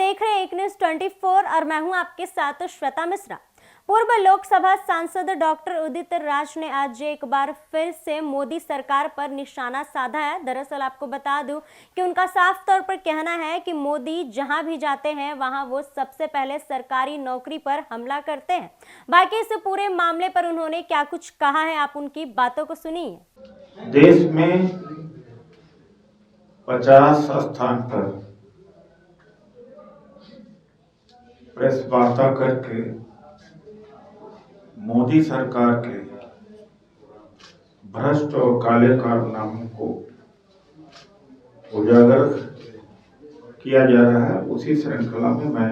देख रहे हैं एक न्यूज़ 24 और मैं हूं आपके साथ श्वेता मिश्रा। पूर्व लोकसभा सांसद डॉक्टर उदित राज ने आज एक बार फिर से मोदी सरकार पर निशाना साधा है। दरअसल आपको बता दूं कि उनका साफ तौर पर कहना है कि मोदी जहां भी जाते हैं वहां वो सबसे पहले सरकारी नौकरी पर हमला करते हैं। बाकी इस पूरे मामले पर उन्होंने क्या कुछ कहा है, आप उनकी बातों को सुनिए। देश में 50 स्थान पर प्रेस वार्ता करके मोदी सरकार के भ्रष्ट और काले कारनामों को उजागर किया जा रहा है। उसी श्रृंखला में मैं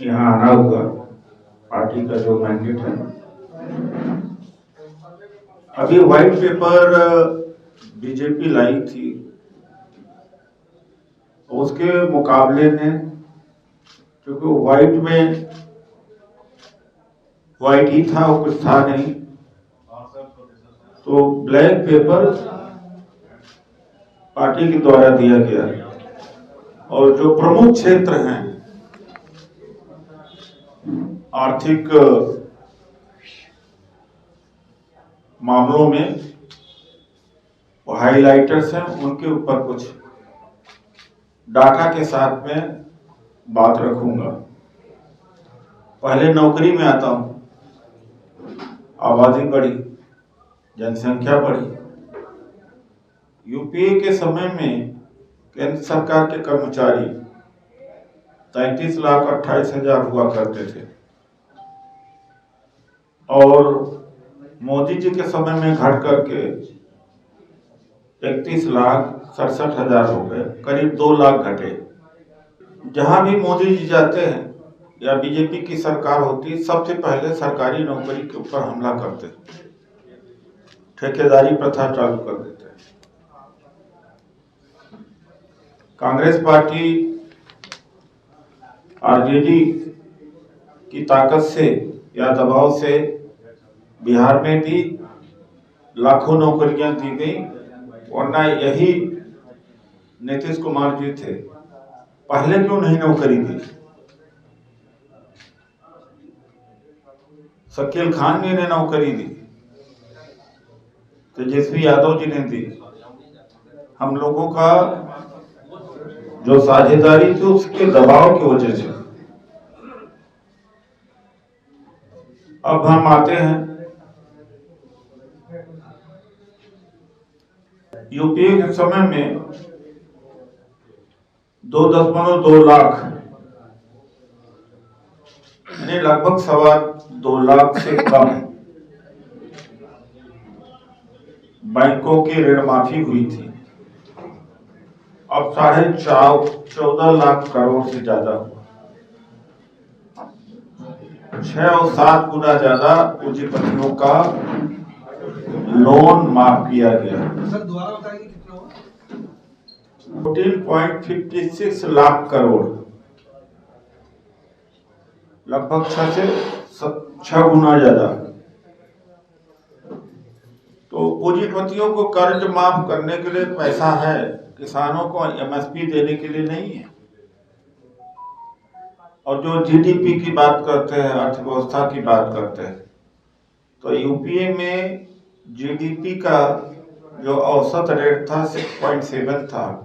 यहाँ आना हुआ। पार्टी का जो मैंडेट है, अभी व्हाइट पेपर बीजेपी लाई थी, उसके मुकाबले में क्योंकि व्हाइट ही था और कुछ था नहीं, तो ब्लैक पेपर पार्टी के द्वारा दिया गया। और जो प्रमुख क्षेत्र हैं आर्थिक मामलों में, वो हाइलाइटर्स हैं, उनके ऊपर कुछ डाटा के साथ में बात रखूंगा। पहले नौकरी में आता हूं। आबादी बढ़ी, जनसंख्या बढ़ी। यूपीए के समय में केंद्र सरकार के कर्मचारी 33,28,000 हुआ करते थे और मोदी जी के समय में घट करके 31,67,000 हो गए, करीब 2 लाख घटे। जहां भी मोदी जी जाते हैं या बीजेपी की सरकार होती है, सबसे पहले सरकारी नौकरी के ऊपर हमला करते हैं, ठेकेदारी प्रथा चालू कर देते हैं। कांग्रेस पार्टी आरजेडी की ताकत से या दबाव से बिहार में भी लाखों नौकरियां दी गई, वरना यही नीतीश कुमार जी थे, पहले क्यों नहीं नौकरी दी? शकील खान जी ने नौकरी दी, तेजस्वी यादव जी ने दी। हम लोगों का जो साझेदारी थी उसके दबाव की वजह से। अब हम आते हैं यूपीए के समय में 2.2 लाख, यानी लगभग 2.25 लाख से कम बैंकों की ऋण माफी हुई थी। अब 14.5 लाख करोड़ से ज्यादा हुआ। 6 और 7 गुना ज्यादा पूंजीपतियों का लोन माफ किया गया। सर दोबारा बताएंगे कितना हुआ? 14.56 लाख करोड़, लगभग 6 गुना ज्यादा। तो पूंजीपतियों को कर्ज माफ करने के लिए पैसा है, किसानों को एमएसपी देने के लिए नहीं है। और जो जीडीपी की बात करते हैं, अर्थव्यवस्था की बात करते हैं, तो यूपीए में जीडीपी का जो औसत रेट था 6.7 था।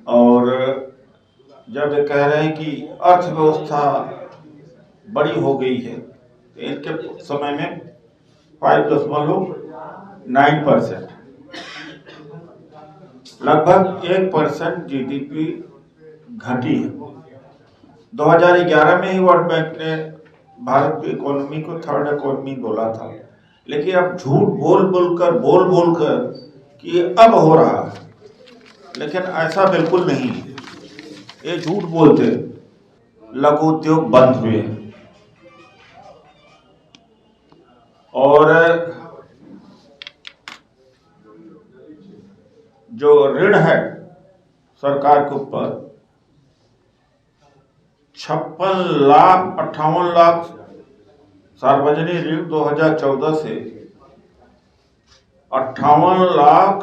और जब कह रहे हैं कि अर्थव्यवस्था बड़ी हो गई है, तो इनके समय में 5.9%, लगभग 1% जीडीपी घटी है। 2011 में ही वर्ल्ड बैंक ने भारत की इकोनॉमी को थर्ड इकोनॉमी बोला था, लेकिन अब झूठ बोल बोलकर कि अब हो रहा है, लेकिन ऐसा बिल्कुल नहीं है। ये झूठ बोलते। लघु उद्योग बंद हुए और जो ऋण है सरकार के ऊपर 56 लाख सार्वजनिक ऋण 2014 से 58 लाख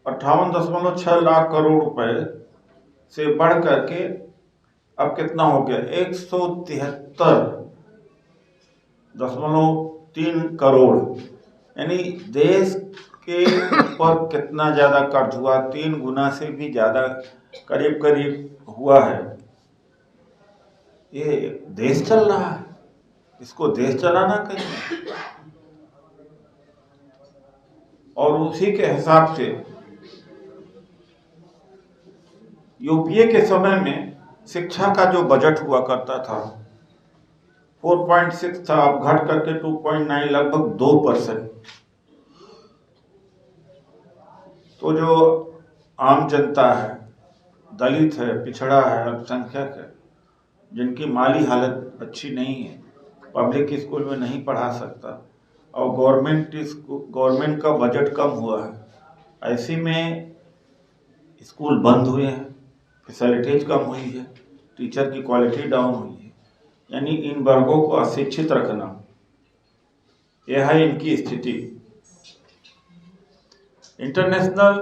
58.6 लाख करोड़ रुपए से बढ़ करके अब कितना हो गया, 173.3 करोड़। यानी देश के ऊपर कितना ज्यादा कर्ज हुआ, 3 गुना से भी ज्यादा करीब करीब हुआ है। ये देश चल रहा है, इसको देश चलाना कहिए। और उसी के हिसाब से यूपीए के समय में शिक्षा का जो बजट हुआ करता था 4.6 था, अब घट करके 2.9, लगभग 2%। तो जो आम जनता है, दलित है, पिछड़ा है, अल्पसंख्यक है, जिनकी माली हालत अच्छी नहीं है, पब्लिक स्कूल में नहीं पढ़ा सकता और गवर्नमेंट का बजट कम हुआ है, ऐसे में स्कूल बंद हुए हैं, फैसिलिटीज कम हुई है, टीचर की क्वालिटी डाउन हुई है। यानी इन वर्गों को अशिक्षित रखना, यह है इनकी स्थिति। इंटरनेशनल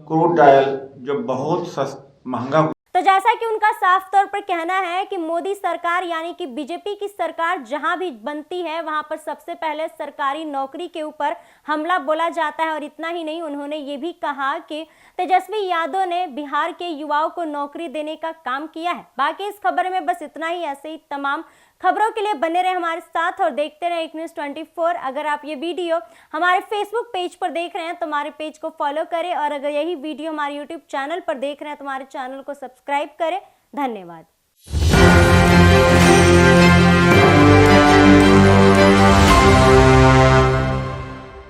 क्रूड ऑयल जो बहुत महंगा, तो जैसा कि उनका साफ तौर पर कहना है कि मोदी सरकार यानी कि बीजेपी की सरकार जहां भी बनती है वहां पर सबसे पहले सरकारी नौकरी के ऊपर हमला बोला जाता है। और इतना ही नहीं, उन्होंने ये भी कहा कि तेजस्वी यादव ने बिहार के युवाओं को नौकरी देने का काम किया है। बाकी इस खबर में बस इतना ही। ऐसे ही तमाम खबरों के लिए बने रहे हमारे साथ और देखते रहे एक न्यूज़ 24। अगर आप ये वीडियो हमारे फेसबुक पेज पर देख रहे हैं तो हमारे पेज को फॉलो करें, और अगर यही वीडियो हमारे यूट्यूब चैनल पर देख रहे हैं तो हमारे चैनल को सब्सक्राइब करें। धन्यवाद।